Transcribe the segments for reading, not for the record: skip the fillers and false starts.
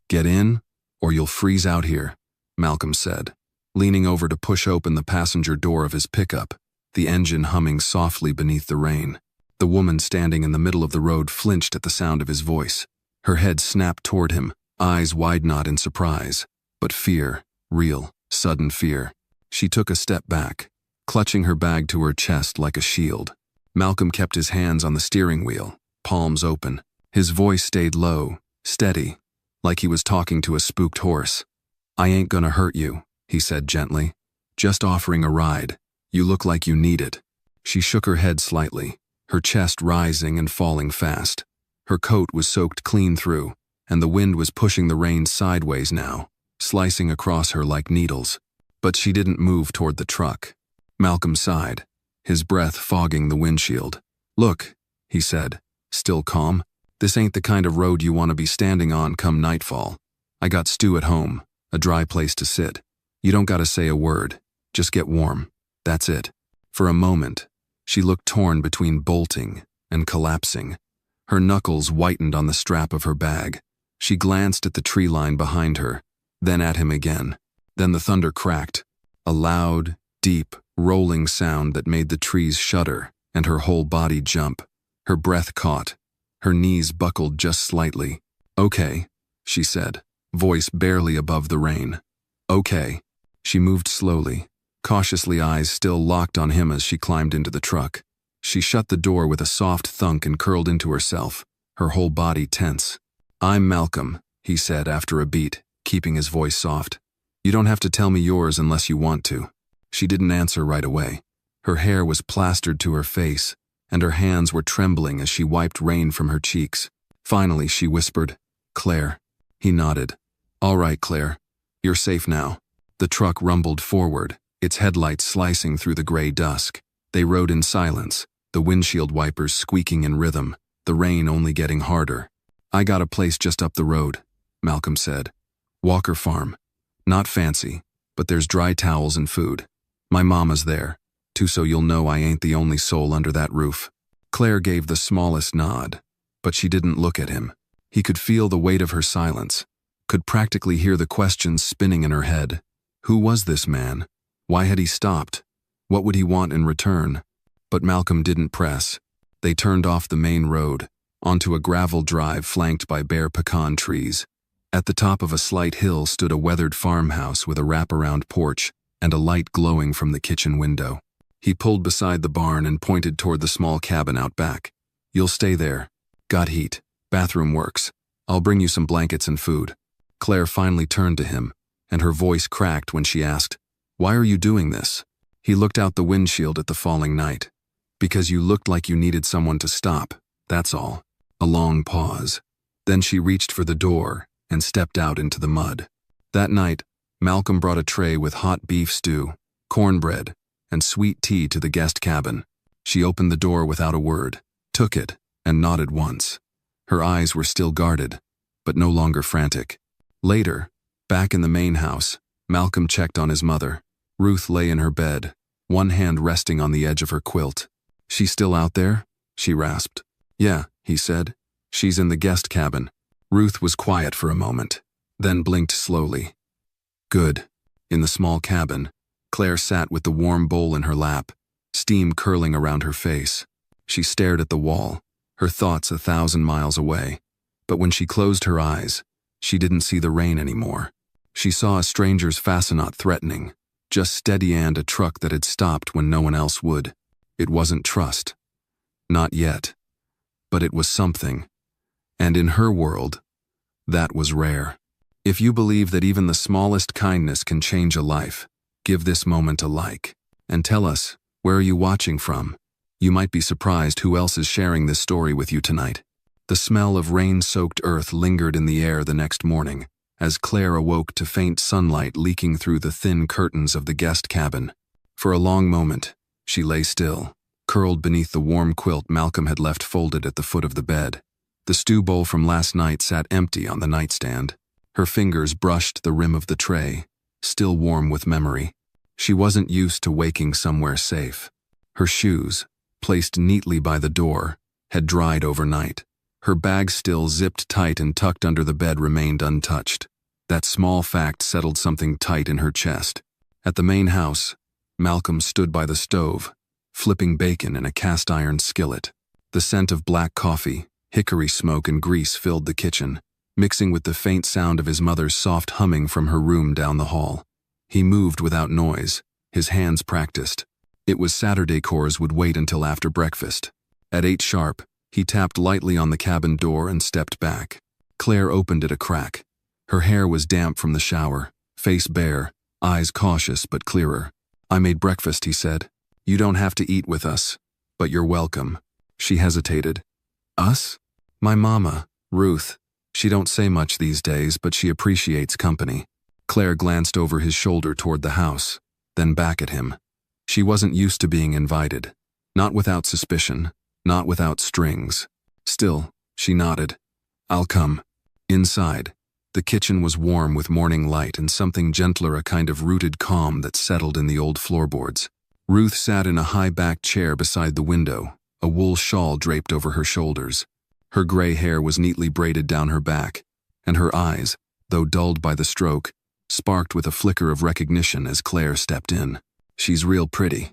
"Get in, or you'll freeze out here," Malcolm said, leaning over to push open the passenger door of his pickup, the engine humming softly beneath the rain. The woman standing in the middle of the road flinched at the sound of his voice. Her head snapped toward him, eyes wide not in surprise, but fear, real, sudden fear. She took a step back, clutching her bag to her chest like a shield. Malcolm kept his hands on the steering wheel, palms open. His voice stayed low, steady, like he was talking to a spooked horse. "I ain't gonna hurt you," he said gently. "Just offering a ride. You look like you need it." She shook her head slightly, her chest rising and falling fast. Her coat was soaked clean through, and the wind was pushing the rain sideways now, slicing across her like needles. But she didn't move toward the truck. Malcolm sighed, his breath fogging the windshield. "Look," he said, still calm, "this ain't the kind of road you want to be standing on come nightfall. I got stew at home, a dry place to sit. You don't gotta say a word, just get warm. That's it." For a moment, she looked torn between bolting and collapsing. Her knuckles whitened on the strap of her bag. She glanced at the tree line behind her, then at him again. Then the thunder cracked, a loud, deep, rolling sound that made the trees shudder and her whole body jump. Her breath caught. Her knees buckled just slightly. "Okay," she said, voice barely above the rain. "Okay." She moved slowly, cautiously, eyes still locked on him as she climbed into the truck. She shut the door with a soft thunk and curled into herself, her whole body tense. "I'm Malcolm," he said after a beat, keeping his voice soft. "You don't have to tell me yours unless you want to." She didn't answer right away. Her hair was plastered to her face, and her hands were trembling as she wiped rain from her cheeks. Finally, she whispered, "Claire." He nodded. "All right, Claire. You're safe now." The truck rumbled forward, its headlights slicing through the gray dusk. They rode in silence, the windshield wipers squeaking in rhythm, the rain only getting harder. "I got a place just up the road," Malcolm said. "Walker Farm. Not fancy, but there's dry towels and food. My mama's there, too, so you'll know I ain't the only soul under that roof." Claire gave the smallest nod, but she didn't look at him. He could feel the weight of her silence, could practically hear the questions spinning in her head. Who was this man? Why had he stopped? What would he want in return? But Malcolm didn't press. They turned off the main road, onto a gravel drive flanked by bare pecan trees. At the top of a slight hill stood a weathered farmhouse with a wraparound porch and a light glowing from the kitchen window. He pulled beside the barn and pointed toward the small cabin out back. "You'll stay there. Got heat. Bathroom works. I'll bring you some blankets and food." Claire finally turned to him, and her voice cracked when she asked, "Why are you doing this?" He looked out the windshield at the falling night. "Because you looked like you needed someone to stop, that's all." A long pause. Then she reached for the door and stepped out into the mud. That night, Malcolm brought a tray with hot beef stew, cornbread, and sweet tea to the guest cabin. She opened the door without a word, took it, and nodded once. Her eyes were still guarded, but no longer frantic. Later, back in the main house, Malcolm checked on his mother. Ruth lay in her bed, one hand resting on the edge of her quilt. "She's still out there?" she rasped. "Yeah," he said. "She's in the guest cabin." Ruth was quiet for a moment, then blinked slowly. "Good." In the small cabin, Claire sat with the warm bowl in her lap, steam curling around her face. She stared at the wall, her thoughts 1,000 miles away. But when she closed her eyes, she didn't see the rain anymore. She saw a stranger's fascinate threatening, just steady and a truck that had stopped when no one else would. It wasn't trust. Not yet. But it was something. And in her world, that was rare. If you believe that even the smallest kindness can change a life, give this moment a like. And tell us, where are you watching from? You might be surprised who else is sharing this story with you tonight. The smell of rain-soaked earth lingered in the air the next morning, as Claire awoke to faint sunlight leaking through the thin curtains of the guest cabin. For a long moment, she lay still, curled beneath the warm quilt Malcolm had left folded at the foot of the bed. The stew bowl from last night sat empty on the nightstand. Her fingers brushed the rim of the tray, still warm with memory. She wasn't used to waking somewhere safe. Her shoes, placed neatly by the door, had dried overnight. Her bag still zipped tight and tucked under the bed remained untouched. That small fact settled something tight in her chest. At the main house, Malcolm stood by the stove, flipping bacon in a cast-iron skillet. The scent of black coffee, hickory smoke and grease filled the kitchen, mixing with the faint sound of his mother's soft humming from her room down the hall. He moved without noise, his hands practiced. It was Saturday chores would wait until after breakfast. At 8 sharp, he tapped lightly on the cabin door and stepped back. Claire opened it a crack. Her hair was damp from the shower, face bare, eyes cautious but clearer. "I made breakfast," he said. "You don't have to eat with us, but you're welcome." She hesitated. "Us?" "My mama, Ruth. She don't say much these days, but she appreciates company." Claire glanced over his shoulder toward the house, then back at him. She wasn't used to being invited. Not without suspicion, not without strings. Still, she nodded. "I'll come." Inside, the kitchen was warm with morning light and something gentler, a kind of rooted calm that settled in the old floorboards. Ruth sat in a high-backed chair beside the window, a wool shawl draped over her shoulders. Her gray hair was neatly braided down her back, and her eyes, though dulled by the stroke, sparked with a flicker of recognition as Claire stepped in. "She's real pretty,"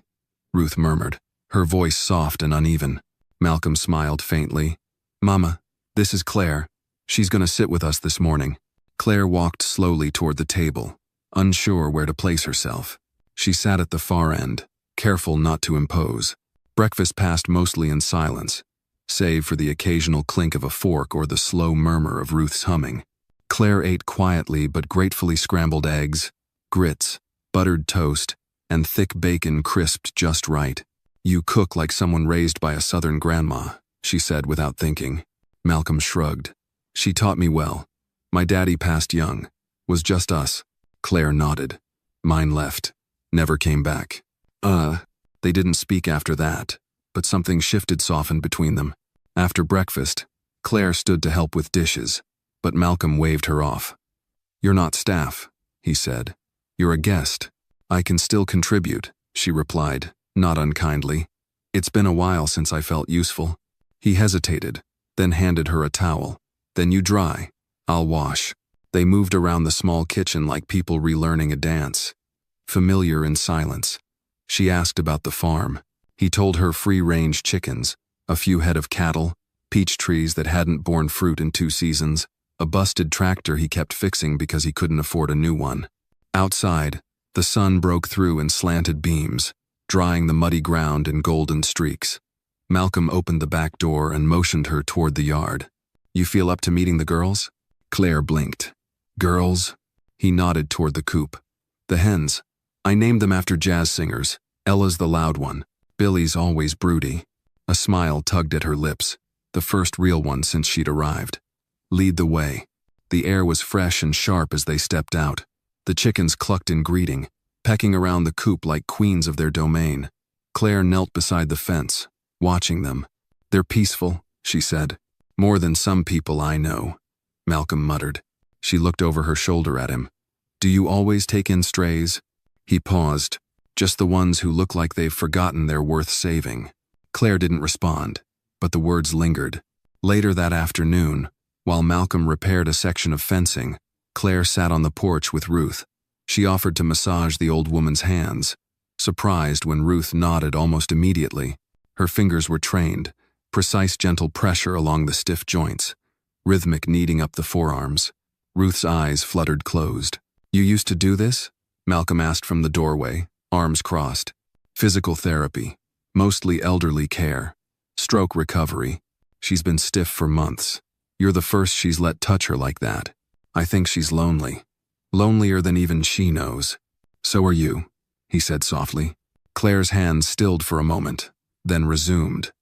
Ruth murmured, her voice soft and uneven. Malcolm smiled faintly. "Mama, this is Claire. She's gonna sit with us this morning." Claire walked slowly toward the table, unsure where to place herself. She sat at the far end, careful not to impose. Breakfast passed mostly in silence, save for the occasional clink of a fork or the slow murmur of Ruth's humming. Claire ate quietly but gratefully scrambled eggs, grits, buttered toast, and thick bacon crisped just right. "You cook like someone raised by a southern grandma," she said without thinking. Malcolm shrugged. "She taught me well. My daddy passed young. Was just us." Claire nodded. "Mine left. Never came back." They didn't speak after that, but something shifted, softened between them. After breakfast, Claire stood to help with dishes, but Malcolm waved her off. "You're not staff," he said. "You're a guest." "I can still contribute," she replied, not unkindly. "It's been a while since I felt useful." He hesitated, then handed her a towel. "Then you dry. I'll wash." They moved around the small kitchen like people relearning a dance, familiar in silence. She asked about the farm. He told her free-range chickens, a few head of cattle, peach trees that hadn't borne fruit in 2 seasons, a busted tractor he kept fixing because he couldn't afford a new one. Outside, the sun broke through in slanted beams, drying the muddy ground in golden streaks. Malcolm opened the back door and motioned her toward the yard. "You feel up to meeting the girls?" Claire blinked. "Girls?" He nodded toward the coop. "The hens. I named them after jazz singers. Ella's the loud one. Billy's always broody." A smile tugged at her lips, the first real one since she'd arrived. "Lead the way." The air was fresh and sharp as they stepped out. The chickens clucked in greeting, pecking around the coop like queens of their domain. Claire knelt beside the fence, watching them. "They're peaceful," she said. "More than some people I know," Malcolm muttered. She looked over her shoulder at him. "Do you always take in strays?" He paused. "Just the ones who look like they've forgotten they're worth saving." Claire didn't respond, but the words lingered. Later that afternoon, while Malcolm repaired a section of fencing, Claire sat on the porch with Ruth. She offered to massage the old woman's hands, surprised when Ruth nodded almost immediately. Her fingers were trained, precise gentle pressure along the stiff joints, rhythmic kneading up the forearms. Ruth's eyes fluttered closed. "You used to do this?" Malcolm asked from the doorway, arms crossed. "Physical therapy, mostly elderly care, stroke recovery. She's been stiff for months. You're the first she's let touch her like that. I think she's lonely. Lonelier than even she knows." "So are you," he said softly. Claire's hands stilled for a moment, then resumed.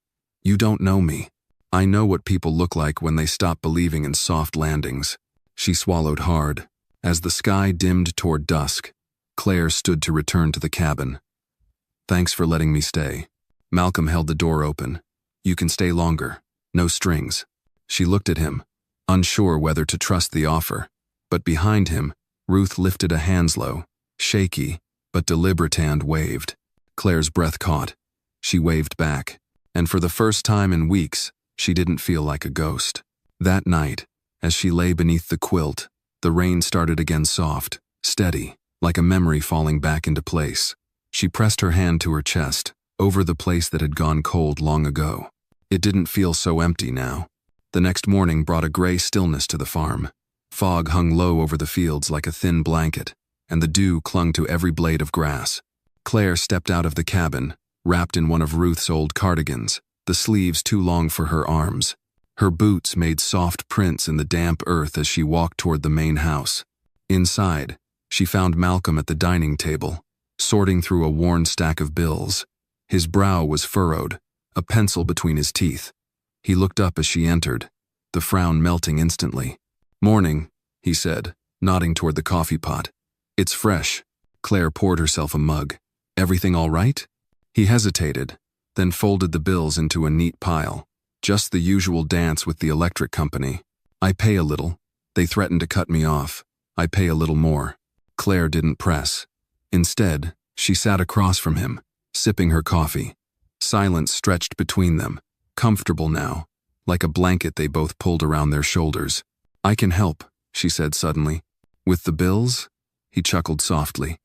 "You don't know me. I know what people look like when they stop believing in soft landings." She swallowed hard. As the sky dimmed toward dusk, Claire stood to return to the cabin. "Thanks for letting me stay." Malcolm held the door open. "You can stay longer. No strings." She looked at him, unsure whether to trust the offer. But behind him, Ruth lifted a Hanslow, shaky but deliberate hand waved. Claire's breath caught. She waved back, and for the first time in weeks, She didn't feel like a ghost. That night, as she lay beneath the quilt, the rain started again soft, steady, like a memory falling back into place. She pressed her hand to her chest, over the place that had gone cold long ago. It didn't feel so empty now. The next morning brought a gray stillness to the farm. Fog hung low over the fields like a thin blanket, and the dew clung to every blade of grass. Claire stepped out of the cabin, wrapped in one of Ruth's old cardigans, the sleeves too long for her arms. Her boots made soft prints in the damp earth as she walked toward the main house. Inside, she found Malcolm at the dining table, sorting through a worn stack of bills. His brow was furrowed, a pencil between his teeth. He looked up as she entered, the frown melting instantly. "Morning," he said, nodding toward the coffee pot. "It's fresh." Claire poured herself a mug. "Everything all right?" He hesitated, then folded the bills into a neat pile. "Just the usual dance with the electric company. I pay a little. They threatened to cut me off. I pay a little more." Claire didn't press. Instead, she sat across from him, sipping her coffee. Silence stretched between them, comfortable now, like a blanket they both pulled around their shoulders. "I can help," she said suddenly. "With the bills?" He chuckled softly.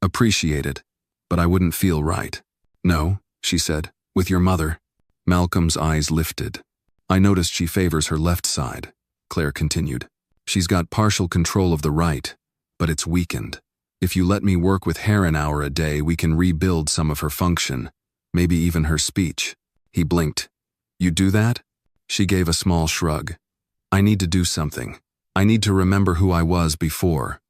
"Appreciate it, but I wouldn't feel right." "No," she said, "with your mother." Malcolm's eyes lifted. "I noticed she favors her left side," Claire continued. "She's got partial control of the right, but it's weakened. If you let me work with her an hour a day, we can rebuild some of her function, maybe even her speech." He blinked. "You do that?" She gave a small shrug. "I need to do something. I need to remember who I was before.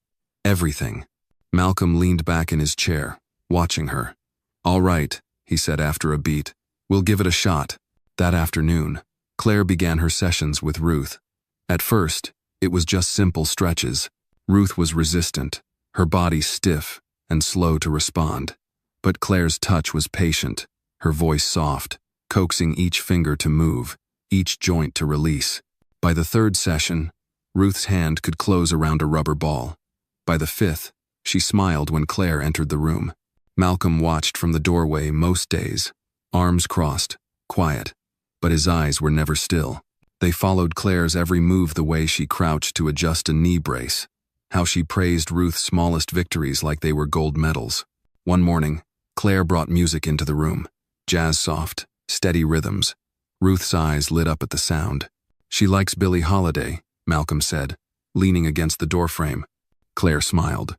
Everything." Malcolm leaned back in his chair, watching her. "All right," he said after a beat. "We'll give it a shot." That afternoon, Claire began her sessions with Ruth. At first, it was just simple stretches. Ruth was resistant, her body stiff and slow to respond. But Claire's touch was patient, her voice soft, coaxing each finger to move, each joint to release. By the third session, Ruth's hand could close around a rubber ball. By the fifth, she smiled when Claire entered the room. Malcolm watched from the doorway most days, arms crossed, quiet, but his eyes were never still. They followed Claire's every move, the way she crouched to adjust a knee brace, how she praised Ruth's smallest victories like they were gold medals. One morning, Claire brought music into the room, jazz soft, steady rhythms. Ruth's eyes lit up at the sound. "She likes Billie Holiday," Malcolm said, leaning against the doorframe. Claire smiled.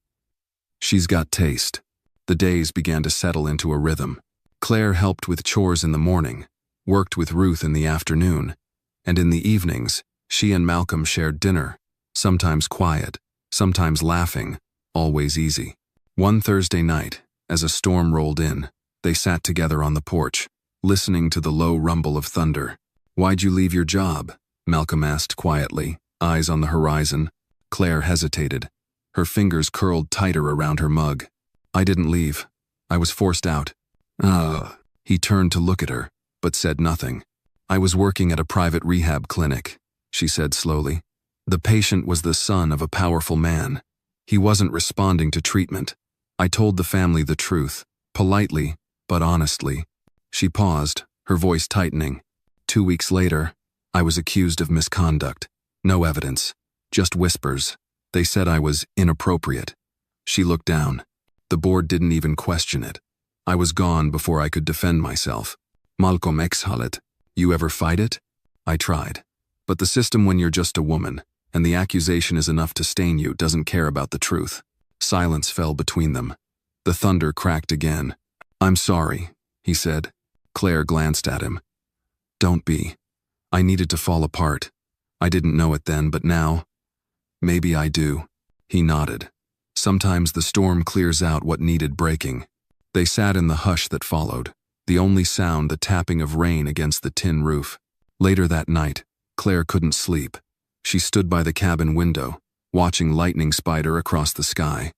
"She's got taste." The days began to settle into a rhythm. Claire helped with chores in the morning, worked with Ruth in the afternoon, and in the evenings, she and Malcolm shared dinner, sometimes quiet, sometimes laughing, always easy. One Thursday night, as a storm rolled in, they sat together on the porch, listening to the low rumble of thunder. "Why'd you leave your job?" Malcolm asked quietly, eyes on the horizon. Claire hesitated. Her fingers curled tighter around her mug. "I didn't leave. I was forced out." He turned to look at her, but said nothing. "I was working at a private rehab clinic," she said slowly. "The patient was the son of a powerful man. He wasn't responding to treatment. I told the family the truth, politely, but honestly." She paused, her voice tightening. 2 weeks later, I was accused of misconduct. No evidence, just whispers. They said I was inappropriate. She looked down. The board didn't even question it. I was gone before I could defend myself. "Malcolm exhalet. You ever fight it?" I tried. But the system, when you're just a woman, and the accusation is enough to stain you, doesn't care about the truth. Silence fell between them. The thunder cracked again. "I'm sorry," he said. Claire glanced at him. "Don't be. I needed to fall apart. I didn't know it then, but now, maybe I do." He nodded. Sometimes the storm clears out what needed breaking. They sat in the hush that followed, the only sound the tapping of rain against the tin roof. Later that night, Claire couldn't sleep. She stood by the cabin window, watching lightning spider across the sky.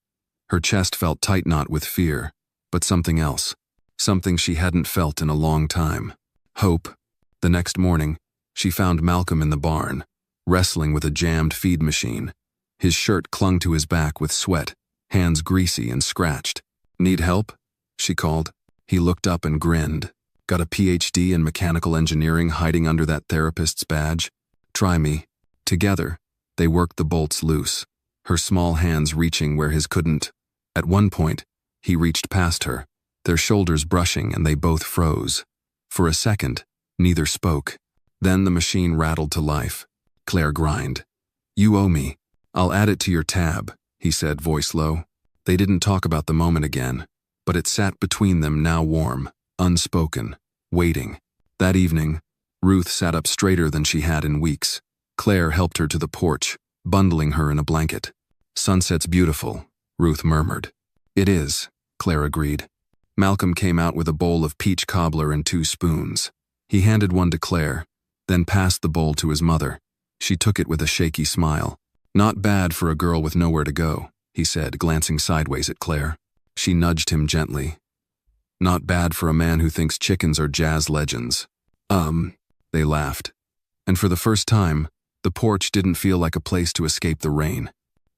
Her chest felt tight-knot with fear, but something else, something she hadn't felt in a long time. Hope. The next morning, she found Malcolm in the barn, wrestling with a jammed feed machine. His shirt clung to his back with sweat, hands greasy and scratched. "Need help?" she called. He looked up and grinned. Got a PhD in mechanical engineering hiding under that therapist's badge? Try me. Together, they worked the bolts loose, her small hands reaching where his couldn't. At one point, he reached past her, their shoulders brushing, and they both froze. For a second, neither spoke. Then the machine rattled to life. Claire grined. You owe me. I'll add it to your tab, he said, voice low. They didn't talk about the moment again, but it sat between them, now warm, unspoken, waiting. That evening, Ruth sat up straighter than she had in weeks. Claire helped her to the porch, bundling her in a blanket. Sunset's beautiful, Ruth murmured. It is, Claire agreed. Malcolm came out with a bowl of peach cobbler and 2 spoons. He handed one to Claire, then passed the bowl to his mother. She took it with a shaky smile. Not bad for a girl with nowhere to go, he said, glancing sideways at Claire. She nudged him gently. Not bad for a man who thinks chickens are jazz legends. They laughed. And for the first time, the porch didn't feel like a place to escape the rain.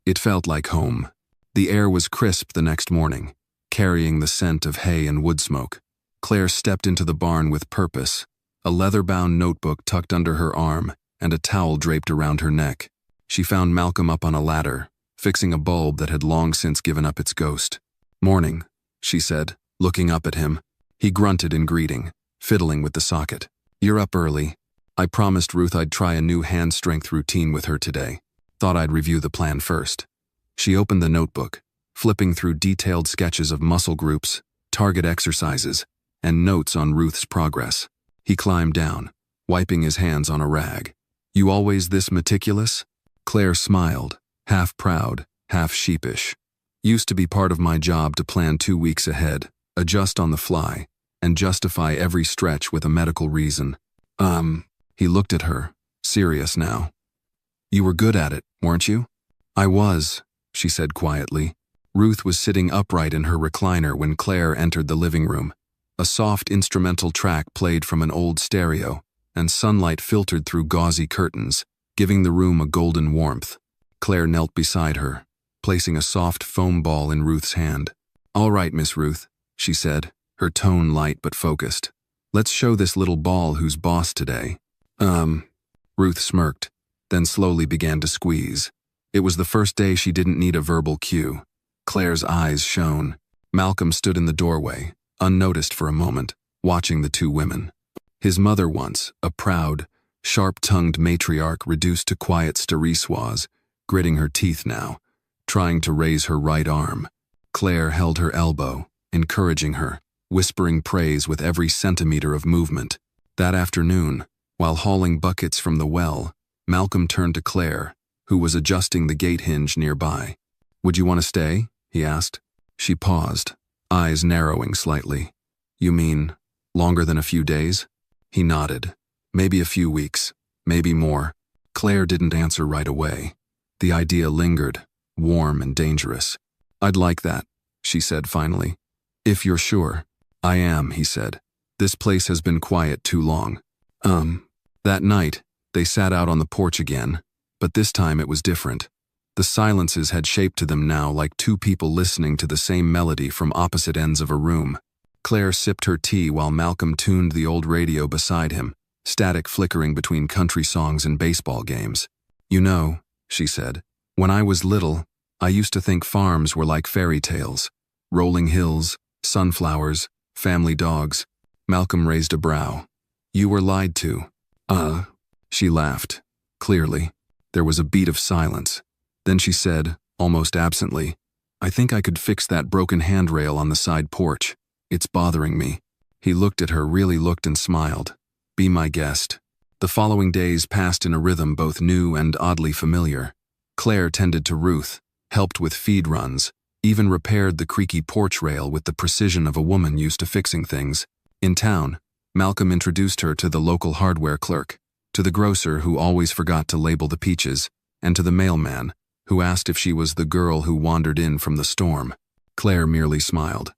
It felt like home. The air was crisp the next morning, carrying the scent of hay and wood smoke. Claire stepped into the barn with purpose, a leather-bound notebook tucked under her arm and a towel draped around her neck. She found Malcolm up on a ladder, fixing a bulb that had long since given up its ghost. Morning, she said, looking up at him. He grunted in greeting, fiddling with the socket. You're up early. I promised Ruth I'd try a new hand strength routine with her today. Thought I'd review the plan first. She opened the notebook, flipping through detailed sketches of muscle groups, target exercises, and notes on Ruth's progress. He climbed down, wiping his hands on a rag. You always this meticulous? Claire smiled, half proud, half sheepish. Used to be part of my job to plan 2 weeks ahead, adjust on the fly, and justify every stretch with a medical reason. He looked at her, serious now. You were good at it, weren't you? I was, she said quietly. Ruth was sitting upright in her recliner when Claire entered the living room. A soft instrumental track played from an old stereo, and sunlight filtered through gauzy curtains, giving the room a golden warmth. Claire knelt beside her, placing a soft foam ball in Ruth's hand. All right, Miss Ruth, she said, her tone light but focused. Let's show this little ball who's boss today. Ruth smirked, then slowly began to squeeze. It was the first day she didn't need a verbal cue. Claire's eyes shone. Malcolm stood in the doorway, unnoticed for a moment, watching the 2 women. His mother once, a proud, sharp-tongued matriarch reduced to quiet stereoiseas, gritting her teeth now, trying to raise her right arm. Claire held her elbow, encouraging her, whispering praise with every centimeter of movement. That afternoon, while hauling buckets from the well, Malcolm turned to Claire, who was adjusting the gate hinge nearby. Would you want to stay? He asked. She paused, eyes narrowing slightly. You mean, longer than a few days? He nodded. Maybe a few weeks, maybe more. Claire didn't answer right away. The idea lingered, warm and dangerous. I'd like that, she said finally. If you're sure. I am, he said. This place has been quiet too long. That night, they sat out on the porch again, but this time it was different. The silences had shaped to them now like 2 people listening to the same melody from opposite ends of a room. Claire sipped her tea while Malcolm tuned the old radio beside him, static flickering between country songs and baseball games. You know, she said, when I was little, I used to think farms were like fairy tales. Rolling hills, sunflowers, family dogs. Malcolm raised a brow. You were lied to. She laughed, clearly. There was a beat of silence. Then she said, almost absently, I think I could fix that broken handrail on the side porch. It's bothering me. He looked at her, really looked, and smiled. Be my guest. The following days passed in a rhythm both new and oddly familiar. Claire tended to Ruth, helped with feed runs, even repaired the creaky porch rail with the precision of a woman used to fixing things. In town, Malcolm introduced her to the local hardware clerk, to the grocer who always forgot to label the peaches, and to the mailman, who asked if she was the girl who wandered in from the storm. Claire merely smiled.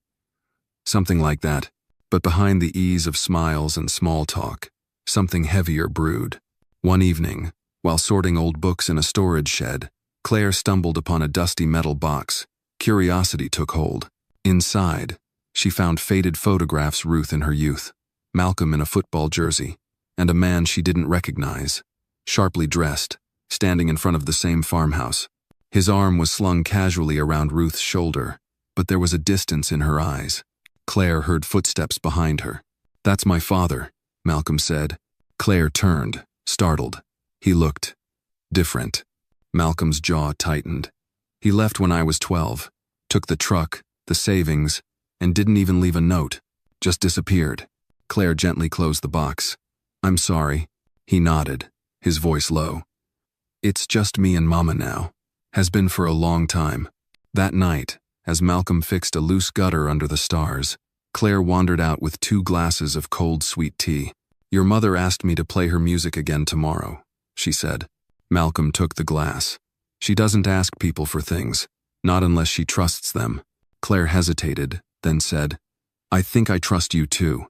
Something like that, but behind the ease of smiles and small talk, something heavier brewed. One evening, while sorting old books in a storage shed, Claire stumbled upon a dusty metal box. Curiosity took hold. Inside, she found faded photographs Ruth in her youth. Malcolm in a football jersey, and a man she didn't recognize, sharply dressed, standing in front of the same farmhouse. His arm was slung casually around Ruth's shoulder, but there was a distance in her eyes. Claire heard footsteps behind her. "That's my father," Malcolm said. Claire turned, startled. He looked different. Malcolm's jaw tightened. "He left when I was 12, took the truck, the savings, and didn't even leave a note. Just disappeared." Claire gently closed the box. "I'm sorry." He nodded, his voice low. "It's just me and Mama now. Has been for a long time." That night, as Malcolm fixed a loose gutter under the stars, Claire wandered out with 2 glasses of cold sweet tea. "Your mother asked me to play her music again tomorrow," she said. Malcolm took the glass. "She doesn't ask people for things, not unless she trusts them." Claire hesitated, then said, "I think I trust you too."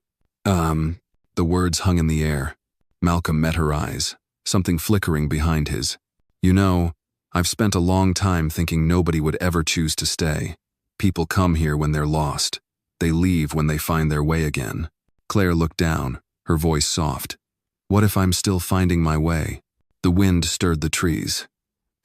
The words hung in the air. Malcolm met her eyes, something flickering behind his. "You know, I've spent a long time thinking nobody would ever choose to stay. People come here when they're lost. They leave when they find their way again." Claire looked down, her voice soft. "What if I'm still finding my way?" The wind stirred the trees.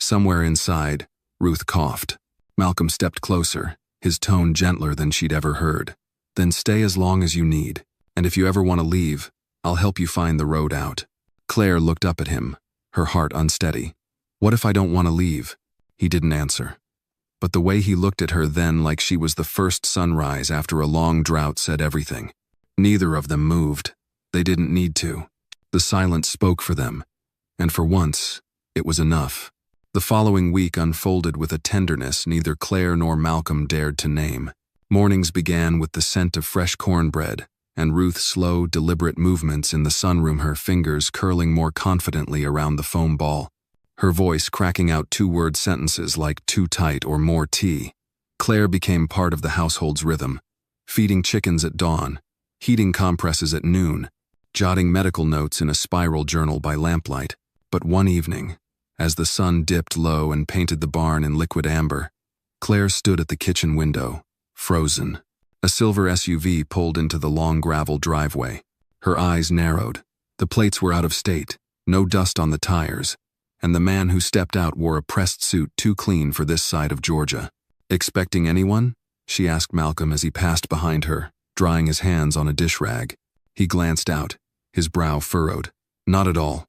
Somewhere inside, Ruth coughed. Malcolm stepped closer, his tone gentler than she'd ever heard. "Then stay as long as you need, and if you ever want to leave, I'll help you find the road out." Claire looked up at him, her heart unsteady. "What if I don't want to leave?" He didn't answer. But the way he looked at her then, like she was the first sunrise after a long drought, said everything. Neither of them moved. They didn't need to. The silence spoke for them, and for once, it was enough. The following week unfolded with a tenderness neither Claire nor Malcolm dared to name. Mornings began with the scent of fresh cornbread, and Ruth's slow, deliberate movements in the sunroom, her fingers curling more confidently around the foam ball, her voice cracking out 2-word sentences like "too tight" or "more tea." Claire became part of the household's rhythm, feeding chickens at dawn, heating compresses at noon, jotting medical notes in a spiral journal by lamplight. But one evening, as the sun dipped low and painted the barn in liquid amber, Claire stood at the kitchen window, frozen. A silver SUV pulled into the long gravel driveway. Her eyes narrowed. The plates were out of state, no dust on the tires, and the man who stepped out wore a pressed suit too clean for this side of Georgia. "Expecting anyone?" she asked Malcolm as he passed behind her, drying his hands on a dish rag. He glanced out, his brow furrowed. "Not at all."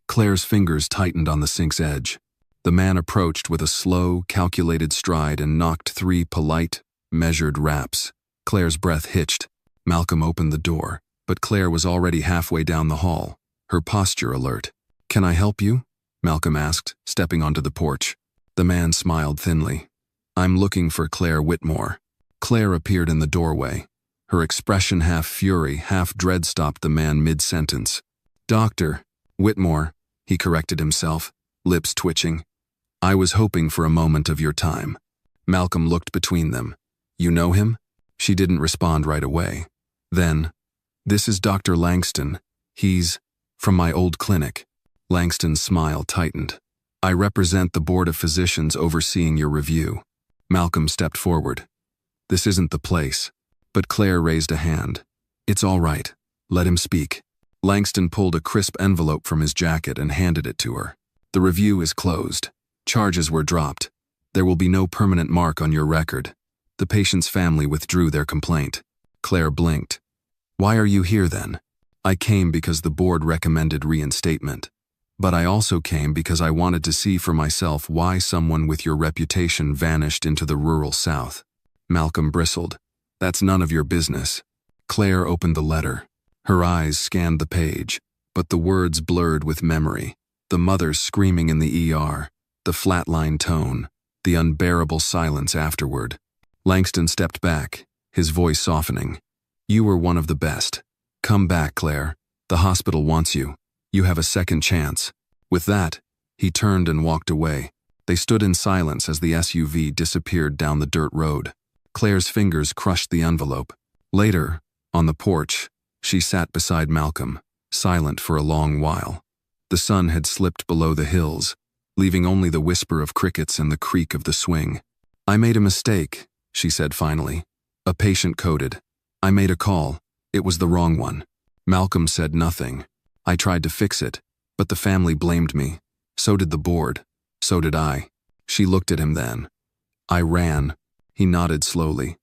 Claire's fingers tightened on the sink's edge. The man approached with a slow, calculated stride and knocked 3 polite, measured raps. Claire's breath hitched. Malcolm opened the door, but Claire was already halfway down the hall, her posture alert. "Can I help you?" Malcolm asked, stepping onto the porch. The man smiled thinly. "I'm looking for Claire Whitmore." Claire appeared in the doorway. Her expression half fury, half dread stopped the man mid-sentence. "Dr. Whitmore," he corrected himself, lips twitching. "I was hoping for a moment of your time." Malcolm looked between them. "You know him?" She didn't respond right away. Then, "This is Dr. Langston. He's from my old clinic." Langston's smile tightened. "I represent the board of physicians overseeing your review." Malcolm stepped forward. "This isn't the place." But Claire raised a hand. "It's all right. Let him speak." Langston pulled a crisp envelope from his jacket and handed it to her. "The review is closed. Charges were dropped. There will be no permanent mark on your record. The patient's family withdrew their complaint." Claire blinked. "Why are you here then?" "I came because the board recommended reinstatement. But I also came because I wanted to see for myself why someone with your reputation vanished into the rural South." Malcolm bristled. "That's none of your business." Claire opened the letter. Her eyes scanned the page, but the words blurred with memory. The mother screaming in the ER, the flatline tone, the unbearable silence afterward. Langston stepped back, his voice softening. "You were one of the best. Come back, Claire. The hospital wants you. You have a second chance." With that, he turned and walked away. They stood in silence as the SUV disappeared down the dirt road. Claire's fingers crushed the envelope. Later, on the porch, she sat beside Malcolm, silent for a long while. The sun had slipped below the hills, leaving only the whisper of crickets and the creak of the swing. "I made a mistake," she said finally. "A patient coded. I made a call. It was the wrong one. Malcolm said nothing. I tried to fix it, but the family blamed me. So did the board. So did I. She looked at him then. I ran. He nodded slowly.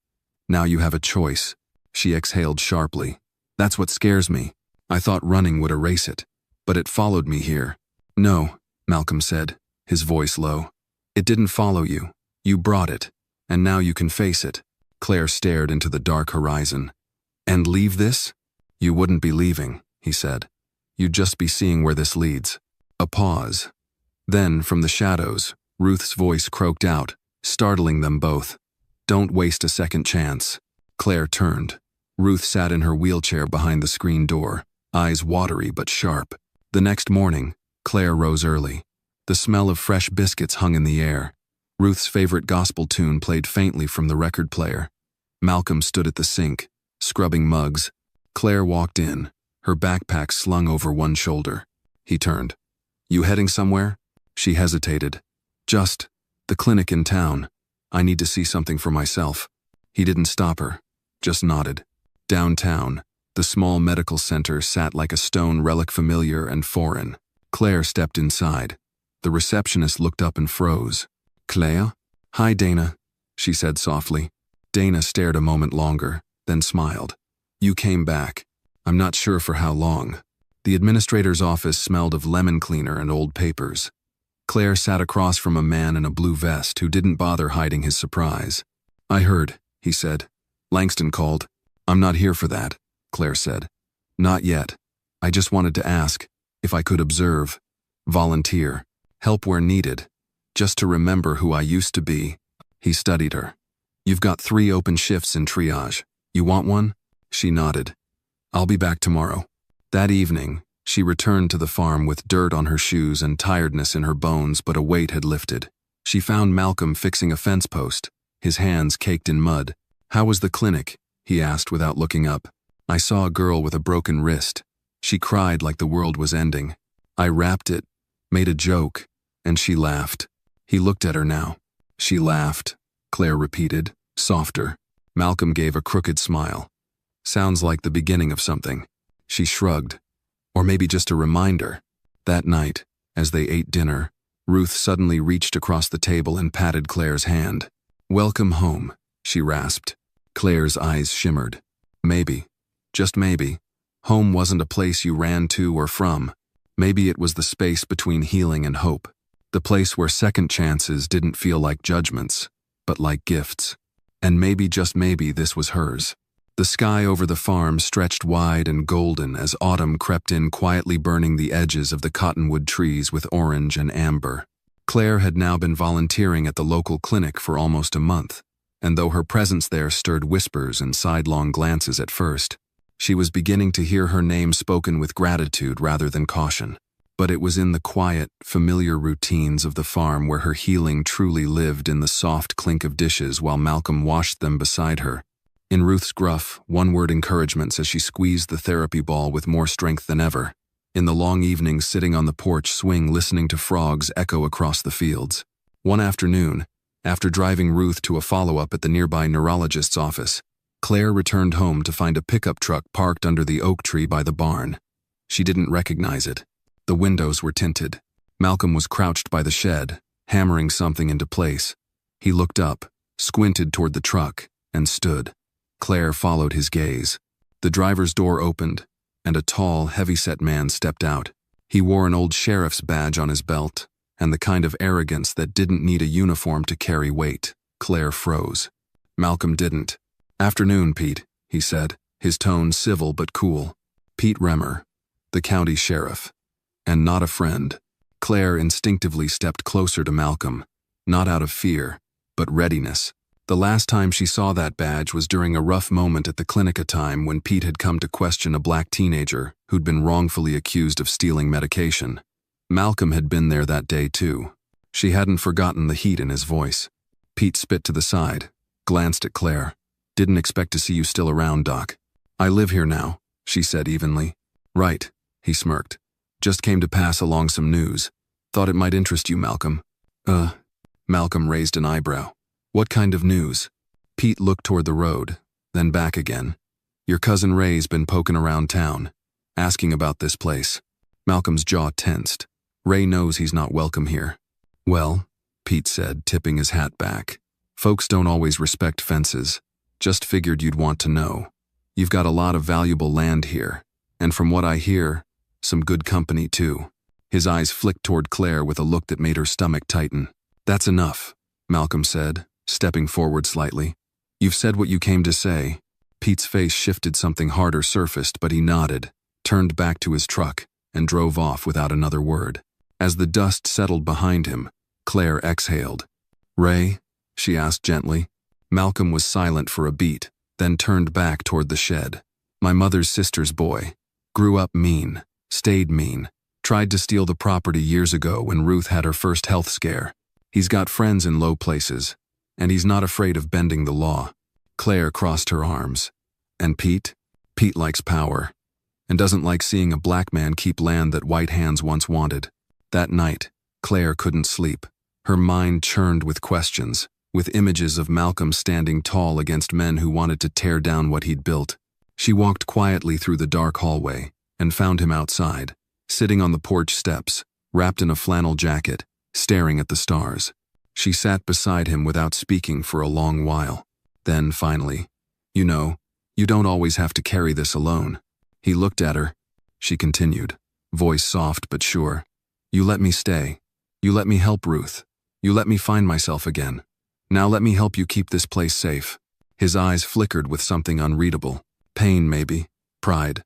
Now you have a choice. She exhaled sharply. That's what scares me. I thought running would erase it, but it followed me here. No, Malcolm said, his voice low. It didn't follow you. You brought it, and now you can face it. Claire stared into the dark horizon. And leave this? You wouldn't be leaving, he said. You'd just be seeing where this leads. A pause. Then, from the shadows, Ruth's voice croaked out, startling them both. Don't waste a second chance. Claire turned. Ruth sat in her wheelchair behind the screen door, eyes watery but sharp. The next morning, Claire rose early. The smell of fresh biscuits hung in the air. Ruth's favorite gospel tune played faintly from the record player. Malcolm stood at the sink, scrubbing mugs. Claire walked in, her backpack slung over one shoulder. He turned. You heading somewhere? She hesitated. Just the clinic in town. I need to see something for myself. He didn't stop her, just nodded. Downtown, the small medical center sat like a stone relic, familiar and foreign. Claire stepped inside. The receptionist looked up and froze. Claire? Hi, Dana, she said softly. Dana stared a moment longer, then smiled. You came back. I'm not sure for how long. The administrator's office smelled of lemon cleaner and old papers. Claire sat across from a man in a blue vest who didn't bother hiding his surprise. I heard, he said. Langston called. I'm not here for that, Claire said. Not yet. I just wanted to ask if I could observe, volunteer, help where needed, just to remember who I used to be. He studied her. You've got 3 open shifts in triage. You want one? She nodded. I'll be back tomorrow. That evening, she returned to the farm with dirt on her shoes and tiredness in her bones, but a weight had lifted. She found Malcolm fixing a fence post, his hands caked in mud. How was the clinic? He asked without looking up. I saw a girl with a broken wrist. She cried like the world was ending. I wrapped it, made a joke, and she laughed. He looked at her now. She laughed, Claire repeated, softer. Malcolm gave a crooked smile. Sounds like the beginning of something. She shrugged. Or maybe just a reminder. That night, as they ate dinner, Ruth suddenly reached across the table and patted Claire's hand. Welcome home, she rasped. Claire's eyes shimmered. Maybe, just maybe, home wasn't a place you ran to or from. Maybe it was the space between healing and hope. The place where second chances didn't feel like judgments, but like gifts. And maybe, just maybe, this was hers. The sky over the farm stretched wide and golden as autumn crept in, quietly burning the edges of the cottonwood trees with orange and amber. Claire had now been volunteering at the local clinic for almost a month, and though her presence there stirred whispers and sidelong glances at first, she was beginning to hear her name spoken with gratitude rather than caution. But it was in the quiet, familiar routines of the farm where her healing truly lived, in the soft clink of dishes while Malcolm washed them beside her, in Ruth's gruff, one-word encouragements as she squeezed the therapy ball with more strength than ever, in the long evenings sitting on the porch swing listening to frogs echo across the fields. One afternoon, after driving Ruth to a follow-up at the nearby neurologist's office, Claire returned home to find a pickup truck parked under the oak tree by the barn. She didn't recognize it. The windows were tinted. Malcolm was crouched by the shed, hammering something into place. He looked up, squinted toward the truck, and stood. Claire followed his gaze. The driver's door opened, and a tall, heavy-set man stepped out. He wore an old sheriff's badge on his belt, and the kind of arrogance that didn't need a uniform to carry weight. Claire froze. Malcolm didn't. Afternoon, Pete, he said, his tone civil but cool. Pete Remmer, the county sheriff. And not a friend. Claire instinctively stepped closer to Malcolm, not out of fear, but readiness. The last time she saw that badge was during a rough moment at the clinic, a time when Pete had come to question a black teenager who'd been wrongfully accused of stealing medication. Malcolm had been there that day too. She hadn't forgotten the heat in his voice. Pete spit to the side, glanced at Claire. Didn't expect to see you still around, Doc. I live here now, she said evenly. Right, he smirked. Just came to pass along some news. Thought it might interest you, Malcolm. Malcolm raised an eyebrow. What kind of news? Pete looked toward the road, then back again. Your cousin Ray's been poking around town, asking about this place. Malcolm's jaw tensed. Ray knows he's not welcome here. Well, Pete said, tipping his hat back. Folks don't always respect fences. Just figured you'd want to know. You've got a lot of valuable land here, and from what I hear, some good company too. His eyes flicked toward Claire with a look that made her stomach tighten. That's enough, Malcolm said, stepping forward slightly. You've said what you came to say. Pete's face shifted, something harder surfaced, but he nodded, turned back to his truck, and drove off without another word. As the dust settled behind him, Claire exhaled. Ray? She asked gently. Malcolm was silent for a beat, then turned back toward the shed. My mother's sister's boy. Grew up mean, stayed mean, tried to steal the property years ago when Ruth had her first health scare. He's got friends in low places, and he's not afraid of bending the law. Claire crossed her arms. And Pete? Pete likes power, and doesn't like seeing a black man keep land that white hands once wanted. That night, Claire couldn't sleep. Her mind churned with questions, with images of Malcolm standing tall against men who wanted to tear down what he'd built. She walked quietly through the dark hallway and found him outside, sitting on the porch steps, wrapped in a flannel jacket, staring at the stars. She sat beside him without speaking for a long while. Then, finally, you know, you don't always have to carry this alone. He looked at her. She continued, voice soft but sure. You let me stay. You let me help Ruth. You let me find myself again. Now let me help you keep this place safe. His eyes flickered with something unreadable. Pain, maybe. Pride.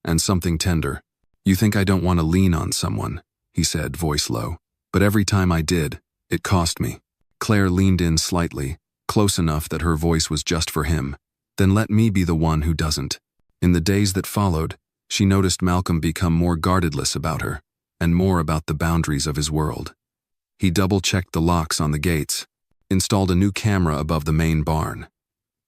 And something tender. You think I don't want to lean on someone, he said, voice low. But every time I did, it cost me. Claire leaned in slightly, close enough that her voice was just for him. Then let me be the one who doesn't. In the days that followed, she noticed Malcolm become more guardedless about her, and more about the boundaries of his world. He double-checked the locks on the gates, installed a new camera above the main barn.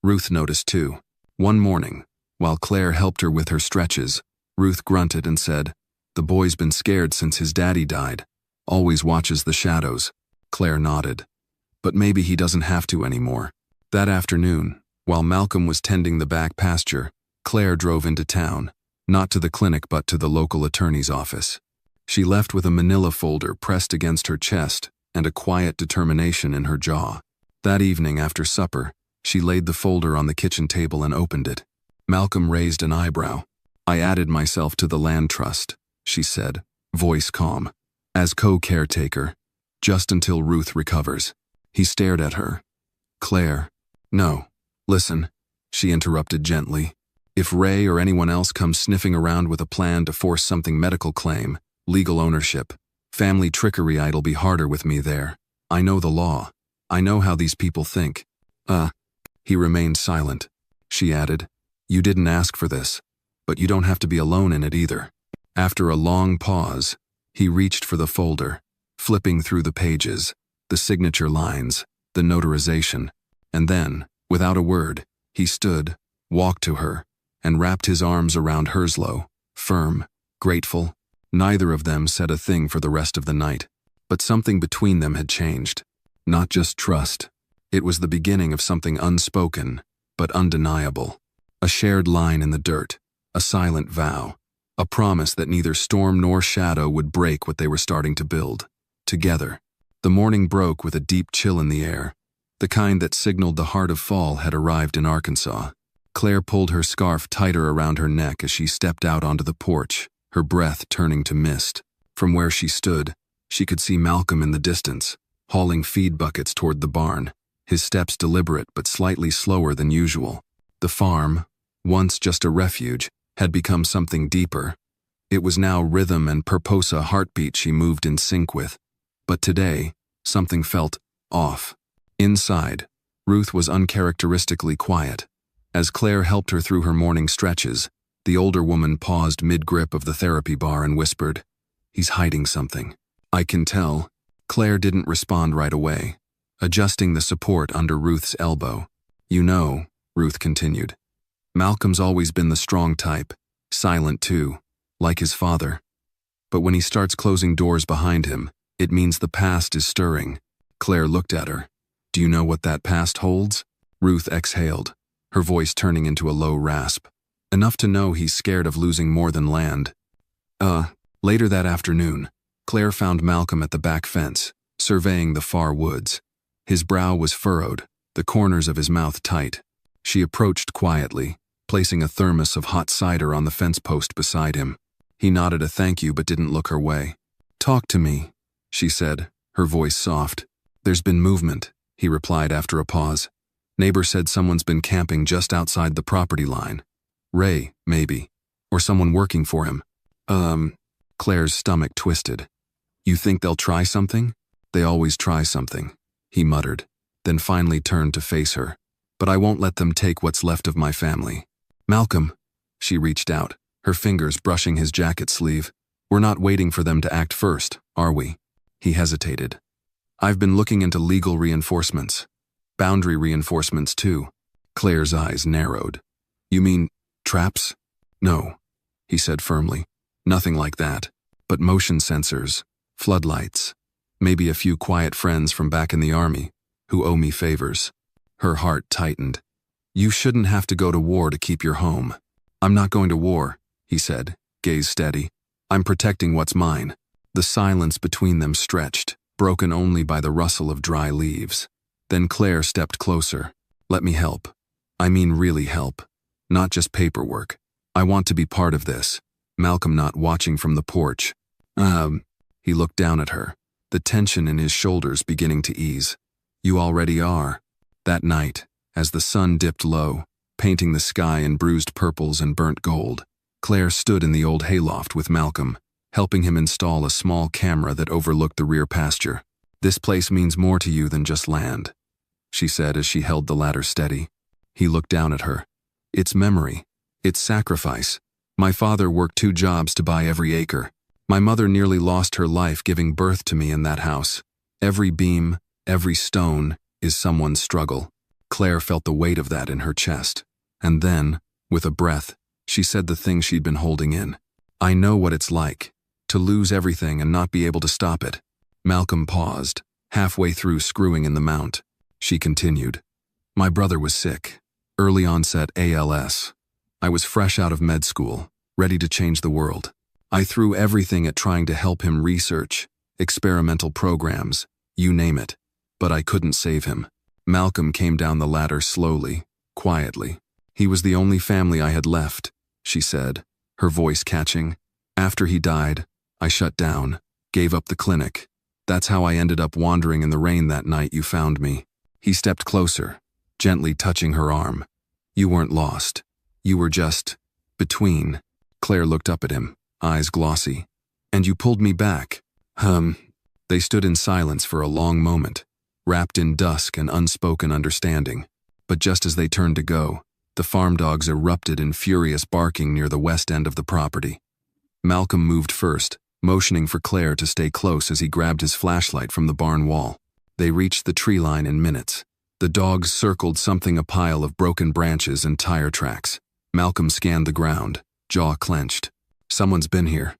Ruth noticed too. One morning, while Claire helped her with her stretches, Ruth grunted and said, "The boy's been scared since his daddy died. Always watches the shadows." Claire nodded. But maybe he doesn't have to anymore. That afternoon, while Malcolm was tending the back pasture, Claire drove into town, not to the clinic but to the local attorney's office. She left with a manila folder pressed against her chest and a quiet determination in her jaw. That evening after supper, she laid the folder on the kitchen table and opened it. Malcolm raised an eyebrow. "I added myself to the land trust," she said, voice calm, "as co-caretaker, just until Ruth recovers." He stared at her. "Claire." "No. Listen," she interrupted gently. "If Ray or anyone else comes sniffing around with a plan to force something medical claim, legal ownership, family trickery, it'll be harder with me there. I know the law. I know how these people think." He remained silent. She added, "You didn't ask for this, but you don't have to be alone in it either." After a long pause, he reached for the folder, flipping through the pages, the signature lines, the notarization, and then, without a word, he stood, walked to her, and wrapped his arms around hers low, firm, grateful. Neither of them said a thing for the rest of the night, but something between them had changed. Not just trust. It was the beginning of something unspoken, but undeniable. A shared line in the dirt, a silent vow, a promise that neither storm nor shadow would break what they were starting to build, together. The morning broke with a deep chill in the air. The kind that signaled the heart of fall had arrived in Arkansas. Claire pulled her scarf tighter around her neck as she stepped out onto the porch, her breath turning to mist. From where she stood, she could see Malcolm in the distance, hauling feed buckets toward the barn, his steps deliberate but slightly slower than usual. The farm, once just a refuge, had become something deeper. It was now rhythm and purpose, a heartbeat she moved in sync with. But today, something felt off. Inside, Ruth was uncharacteristically quiet. As Claire helped her through her morning stretches, the older woman paused mid-grip of the therapy bar and whispered, "He's hiding something. I can tell." Claire didn't respond right away, adjusting the support under Ruth's elbow. "You know," Ruth continued, "Malcolm's always been the strong type, silent too, like his father. But when he starts closing doors behind him, it means the past is stirring." Claire looked at her. "Do you know what that past holds?" Ruth exhaled, her voice turning into a low rasp. Enough to know he's scared of losing more than land. Later that afternoon, Claire found Malcolm at the back fence, surveying the far woods. His brow was furrowed, the corners of his mouth tight. She approached quietly, placing a thermos of hot cider on the fence post beside him. He nodded a thank you but didn't look her way. "Talk to me," she said, her voice soft. "There's been movement," he replied after a pause. "Neighbor said someone's been camping just outside the property line. Ray, maybe. Or someone working for him." Claire's stomach twisted. "You think they'll try something?" "They always try something," he muttered, then finally turned to face her. "But I won't let them take what's left of my family." "Malcolm," she reached out, her fingers brushing his jacket sleeve. "We're not waiting for them to act first, are we?" He hesitated. "I've been looking into legal reinforcements. Boundary reinforcements, too." Claire's eyes narrowed. "You mean traps?" "No," he said firmly. "Nothing like that. But motion sensors, floodlights, maybe a few quiet friends from back in the army who owe me favors." Her heart tightened. "You shouldn't have to go to war to keep your home." "I'm not going to war," he said, gaze steady. "I'm protecting what's mine." The silence between them stretched, broken only by the rustle of dry leaves. Then Claire stepped closer. "Let me help. I mean really help. Not just paperwork. I want to be part of this." Malcolm not watching from the porch. He looked down at her, the tension in his shoulders beginning to ease. "You already are." That night, as the sun dipped low, painting the sky in bruised purples and burnt gold, Claire stood in the old hayloft with Malcolm, helping him install a small camera that overlooked the rear pasture. "This place means more to you than just land," she said as she held the ladder steady. He looked down at her. "It's memory. It's sacrifice. My father worked 2 jobs to buy every acre. My mother nearly lost her life giving birth to me in that house. Every beam, every stone is someone's struggle." Claire felt the weight of that in her chest. And then, with a breath, she said the thing she'd been holding in. "I know what it's like, to lose everything and not be able to stop it." Malcolm paused, halfway through screwing in the mount. She continued. "My brother was sick. Early onset ALS. I was fresh out of med school, ready to change the world. I threw everything at trying to help him research, experimental programs, you name it, but I couldn't save him." Malcolm came down the ladder slowly, quietly. "He was the only family I had left," she said, her voice catching. "After he died, I shut down, gave up the clinic. That's how I ended up wandering in the rain that night you found me." He stepped closer, gently touching her arm. "You weren't lost. You were just between." Claire looked up at him, eyes glossy. "And you pulled me back." They stood in silence for a long moment, wrapped in dusk and unspoken understanding. But just as they turned to go, the farm dogs erupted in furious barking near the west end of the property. Malcolm moved first, motioning for Claire to stay close as he grabbed his flashlight from the barn wall. They reached the tree line in minutes. The dogs circled something a pile of broken branches and tire tracks. Malcolm scanned the ground, jaw clenched. "Someone's been here."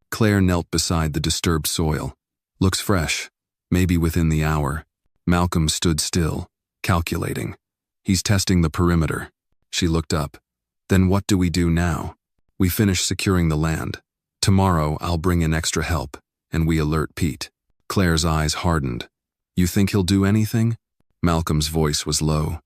Claire knelt beside the disturbed soil. "Looks fresh. Maybe within the hour." Malcolm stood still, calculating. "He's testing the perimeter." She looked up. "Then what do we do now?" "We finish securing the land. Tomorrow I'll bring in extra help, and we alert Pete." Claire's eyes hardened. "You think he'll do anything?" Malcolm's voice was low.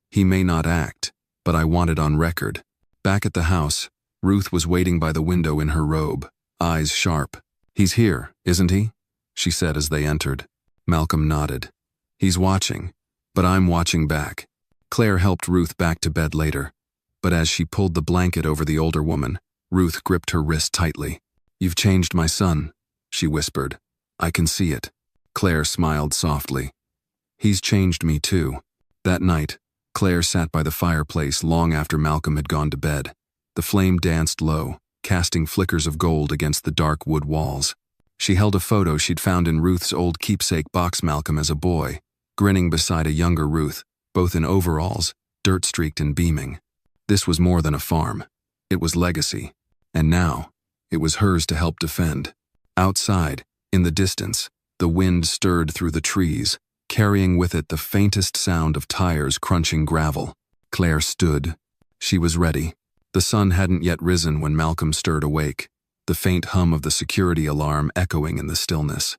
"He may not act, but I want it on record." Back at the house, Ruth was waiting by the window in her robe, eyes sharp. "He's here, isn't he?" she said as they entered. Malcolm nodded. "He's watching, but I'm watching back." Claire helped Ruth back to bed later, but as she pulled the blanket over the older woman, Ruth gripped her wrist tightly. "You've changed my son," she whispered. "I can see it." Claire smiled softly. "He's changed me too." That night, Claire sat by the fireplace long after Malcolm had gone to bed. The flame danced low, casting flickers of gold against the dark wood walls. She held a photo she'd found in Ruth's old keepsake box Malcolm as a boy, grinning beside a younger Ruth, both in overalls, dirt-streaked and beaming. This was more than a farm. It was legacy. And now, it was hers to help defend. Outside, in the distance, the wind stirred through the trees, carrying with it the faintest sound of tires crunching gravel. Claire stood, She was ready. The sun hadn't yet risen when Malcolm stirred awake, the faint hum of the security alarm echoing in the stillness.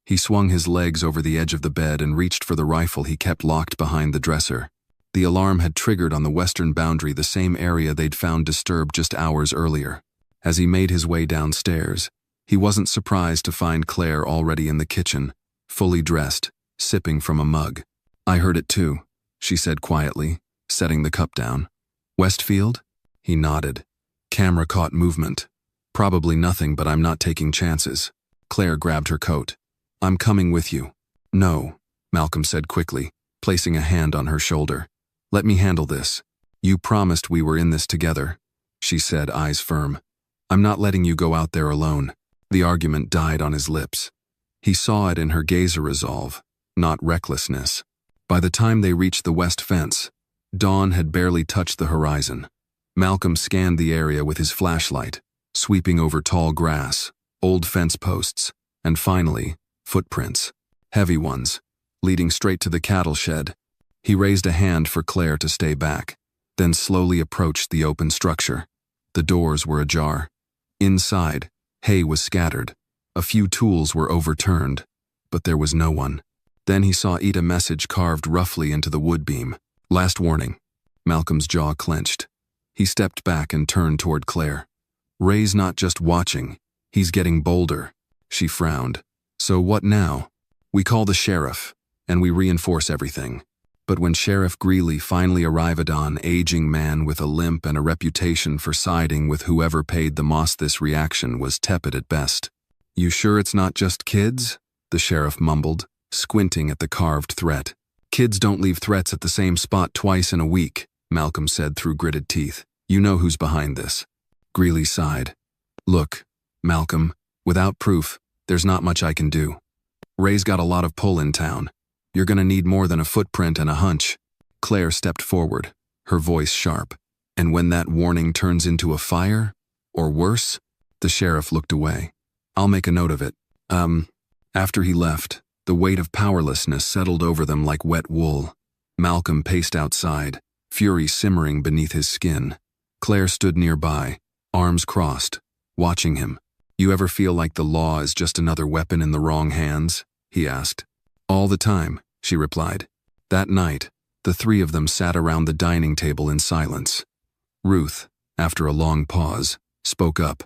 He swung his legs over the edge of the bed and reached for the rifle he kept locked behind the dresser. The alarm had triggered on the western boundary, the same area they'd found disturbed just hours earlier. As he made his way downstairs, he wasn't surprised to find Claire already in the kitchen, fully dressed, sipping from a mug. "I heard it too," she said quietly, setting the cup down. "Westfield?" He nodded. "Camera caught movement. Probably nothing, but I'm not taking chances." Claire grabbed her coat. "I'm coming with you." "No," Malcolm said quickly, placing a hand on her shoulder. "Let me handle this." "You promised we were in this together," she said, eyes firm. "I'm not letting you go out there alone." The argument died on his lips. He saw it in her gaze, a resolve, not recklessness. By the time they reached the west fence, dawn had barely touched the horizon. Malcolm scanned the area with his flashlight, sweeping over tall grass, old fence posts, and finally, footprints. Heavy ones, leading straight to the cattle shed. He raised a hand for Claire to stay back, then slowly approached the open structure. The doors were ajar. Inside, hay was scattered. A few tools were overturned, but there was no one. Then he saw a message carved roughly into the wood beam. "Last warning." Malcolm's jaw clenched. He stepped back and turned toward Claire. "Ray's not just watching, he's getting bolder." She frowned. "So what now?" "We call the sheriff, and we reinforce everything." But when Sheriff Greeley finally arrived, an aging man with a limp and a reputation for siding with whoever paid the most, this reaction was tepid at best. "You sure it's not just kids?" the sheriff mumbled, squinting at the carved threat. "Kids don't leave threats at the same spot twice in a week," Malcolm said through gritted teeth. "You know who's behind this." Greeley sighed. "Look, Malcolm, without proof, there's not much I can do. Ray's got a lot of pull in town. You're gonna need more than a footprint and a hunch." Claire stepped forward, her voice sharp. "And when that warning turns into a fire? Or worse?" The sheriff looked away. "I'll make a note of it." After he left, the weight of powerlessness settled over them like wet wool. Malcolm paced outside, fury simmering beneath his skin. Claire stood nearby, arms crossed, watching him. "You ever feel like the law is just another weapon in the wrong hands?" he asked. "All the time," she replied. That night, the three of them sat around the dining table in silence. Ruth, after a long pause, spoke up.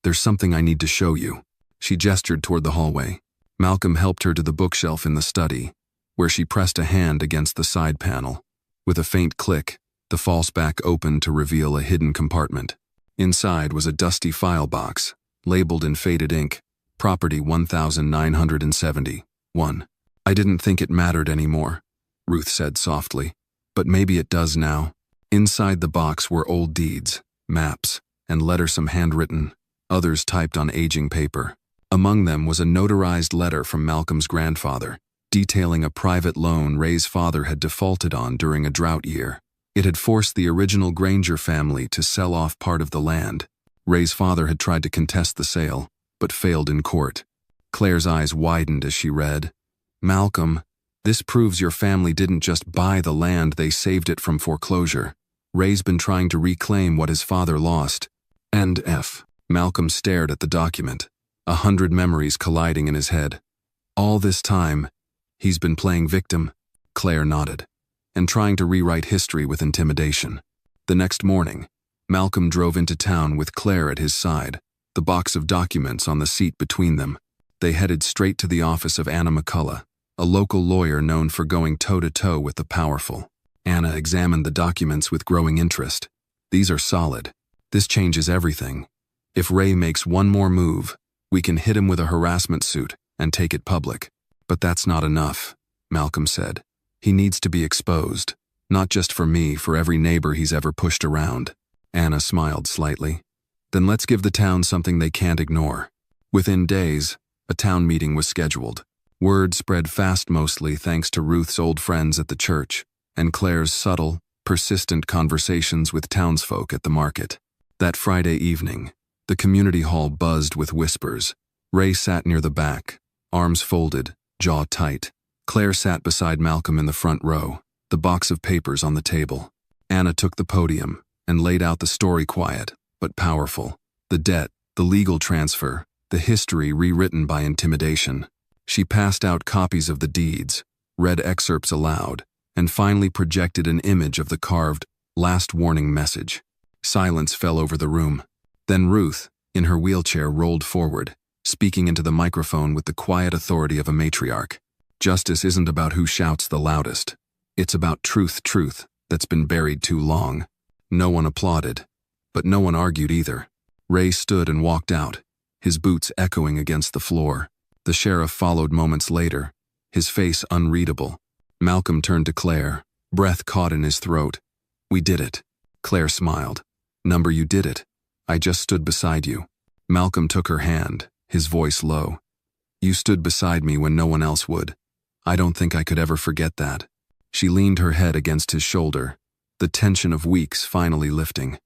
"There's something I need to show you." She gestured toward the hallway. Malcolm helped her to the bookshelf in the study, where she pressed a hand against the side panel. With a faint click, the false back opened to reveal a hidden compartment. Inside was a dusty file box, labeled in faded ink, Property 1971. "I didn't think it mattered anymore," Ruth said softly, "but maybe it does now." Inside the box were old deeds, maps, and letters, some handwritten, others typed on aging paper. Among them was a notarized letter from Malcolm's grandfather, detailing a private loan Ray's father had defaulted on during a drought year. It had forced the original Granger family to sell off part of the land. Ray's father had tried to contest the sale, but failed in court. Claire's eyes widened as she read, "Malcolm, this proves your family didn't just buy the land, they saved it from foreclosure. Ray's been trying to reclaim what his father lost." And F. Malcolm stared at the document, 100 memories colliding in his head. "All this time, he's been playing victim," Claire nodded, "and trying to rewrite history with intimidation." The next morning, Malcolm drove into town with Claire at his side, the box of documents on the seat between them. They headed straight to the office of Anna McCullough, a local lawyer known for going toe-to-toe with the powerful. Anna examined the documents with growing interest. "These are solid. This changes everything. If Ray makes one more move, we can hit him with a harassment suit and take it public." "But that's not enough," Malcolm said. "He needs to be exposed, not just for me, for every neighbor he's ever pushed around." Anna smiled slightly. "Then let's give the town something they can't ignore." Within days, a town meeting was scheduled. Word spread fast, mostly thanks to Ruth's old friends at the church and Claire's subtle, persistent conversations with townsfolk at the market. That Friday evening, the community hall buzzed with whispers. Ray sat near the back, arms folded, jaw tight. Claire sat beside Malcolm in the front row, the box of papers on the table. Anna took the podium, and laid out the story quiet, but powerful. The debt, the legal transfer, the history rewritten by intimidation. She passed out copies of the deeds, read excerpts aloud, and finally projected an image of the carved, last warning message. Silence fell over the room. Then Ruth, in her wheelchair, rolled forward, speaking into the microphone with the quiet authority of a matriarch. Justice isn't about who shouts the loudest. It's about truth that's been buried too long. No one applauded, but no one argued either. Ray stood and walked out, his boots echoing against the floor. The sheriff followed moments later, his face unreadable. Malcolm turned to Claire, breath caught in his throat. "We did it." Claire smiled. "Number, you did it. I just stood beside you." Malcolm took her hand, his voice low. "You stood beside me when no one else would. I don't think I could ever forget that." She leaned her head against his shoulder, the tension of weeks finally lifting.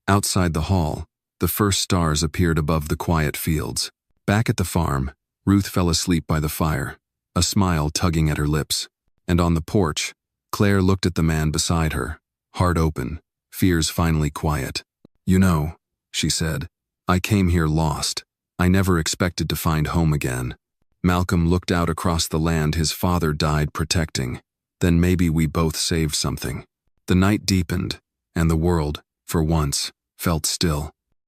Outside the hall, the first stars appeared above the quiet fields. Back at the farm, Ruth fell asleep by the fire, a smile tugging at her lips. And on the porch, Claire looked at the man beside her, heart open, fears finally quiet. "You know," she said, "I came here lost. I never expected to find home again." Malcolm looked out across the land his father died protecting. Then maybe we both saved something. The night deepened, and the world, for once, felt still.